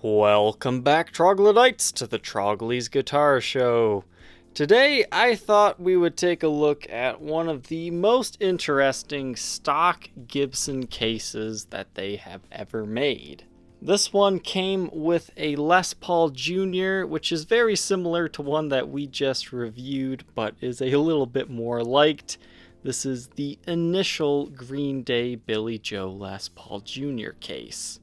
Welcome back, troglodytes, to the Trogly's Guitar Show. Today, I thought we would take a look at one of the most interesting stock Gibson cases that they have ever made. This one came with a Les Paul Jr., which is very similar to one that we just reviewed, but is a little bit more liked. This is the initial Green Day Billie Joe Les Paul Jr. case.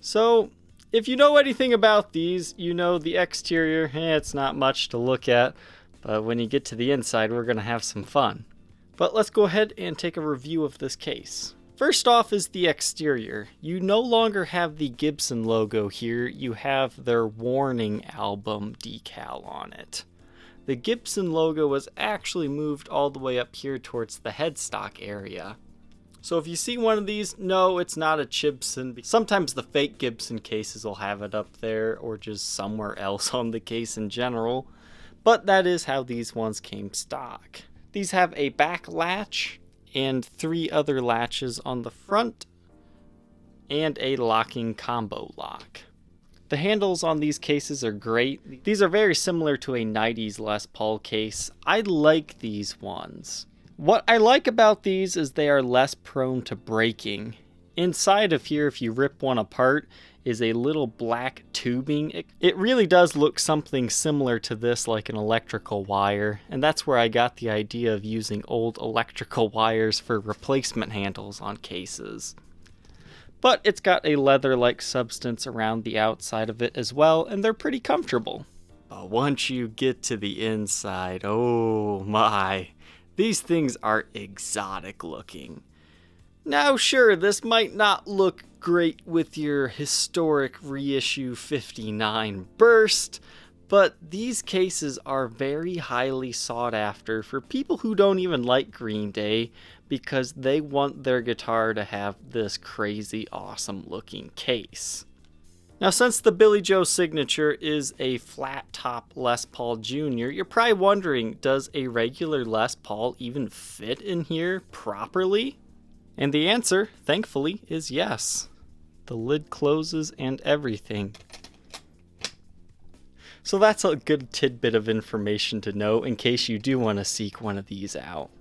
So, if you know anything about these, you know the exterior, it's not much to look at, but when you get to the inside, we're going to have some fun. But let's go ahead and take a review of this case. First off is the exterior. You no longer have the Gibson logo here, you have their Warning album decal on it. The Gibson logo was actually moved all the way up here towards the headstock area. So if you see one of these, no, it's not a Gibson. Sometimes the fake Gibson cases will have it up there or just somewhere else on the case in general. But that is how these ones came stock. These have a back latch and 3 other latches on the front and a locking combo lock. The handles on these cases are great. These are very similar to a 90s Les Paul case. I like these ones. What I like about these is they are less prone to breaking. Inside of here, if you rip one apart, is a little black tubing. It really does look something similar to this, like an electrical wire, and that's where I got the idea of using old electrical wires for replacement handles on cases. But it's got a leather-like substance around the outside of it as well, and they're pretty comfortable. But once you get to the inside, oh my, these things are exotic looking. Now sure, this might not look great with your historic reissue 59 burst, but these cases are very highly sought after for people who don't even like Green Day because they want their guitar to have this crazy awesome looking case. Now since the Billie Joe signature is a flat top Les Paul Jr., you're probably wondering, does a regular Les Paul even fit in here properly? And the answer, thankfully, is yes. The lid closes and everything. So that's a good tidbit of information to know in case you do want to seek one of these out.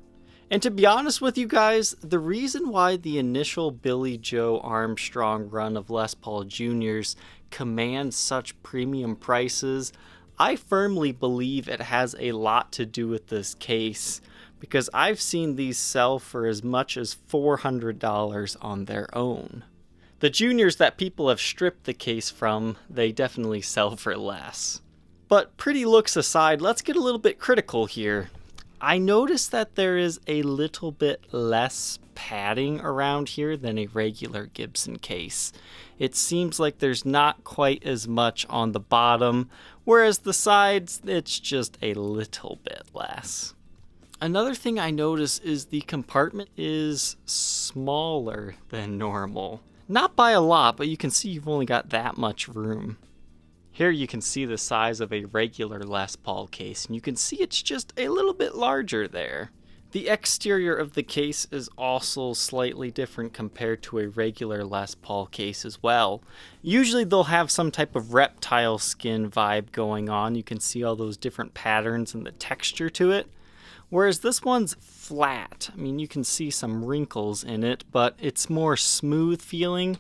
And to be honest with you guys, the reason why the initial Billie Joe Armstrong run of Les Paul Jr.'s commands such premium prices, I firmly believe it has a lot to do with this case, because I've seen these sell for as much as $400 on their own. The juniors that people have stripped the case from, they definitely sell for less. But pretty looks aside, let's get a little bit critical here. I noticed that there is a little bit less padding around here than a regular Gibson case. It seems like there's not quite as much on the bottom, whereas the sides, it's just a little bit less. Another thing I notice is the compartment is smaller than normal. Not by a lot, but you can see you've only got that much room. Here you can see the size of a regular Les Paul case, and you can see it's just a little bit larger there. The exterior of the case is also slightly different compared to a regular Les Paul case as well. Usually they'll have some type of reptile skin vibe going on. You can see all those different patterns and the texture to it. Whereas this one's flat. I mean, you can see some wrinkles in it, but it's more smooth feeling.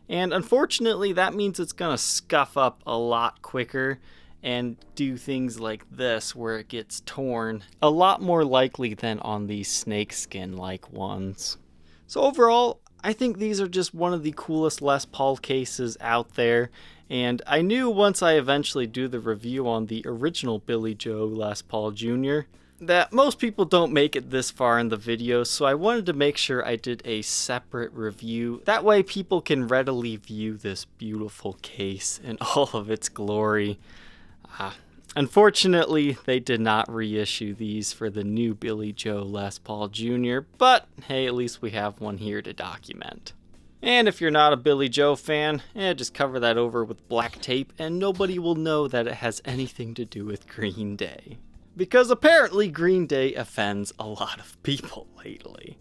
And unfortunately, that means it's going to scuff up a lot quicker and do things like this where it gets torn a lot more likely than on these snakeskin-like ones. So overall, I think these are just one of the coolest Les Paul cases out there. And I knew once I eventually do the review on the original Billie Joe Les Paul Jr. that most people don't make it this far in the video, so I wanted to make sure I did a separate review. That way people can readily view this beautiful case in all of its glory. Unfortunately, they did not reissue these for the new Billie Joe Les Paul Jr., but hey, at least we have one here to document. And if you're not a Billie Joe fan, just cover that over with black tape and nobody will know that it has anything to do with Green Day. Because apparently Green Day offends a lot of people lately.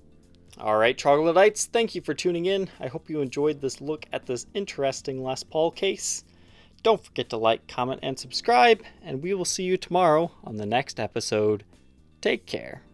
Alright, troglodytes, thank you for tuning in. I hope you enjoyed this look at this interesting Les Paul case. Don't forget to like, comment, and subscribe, and we will see you tomorrow on the next episode. Take care.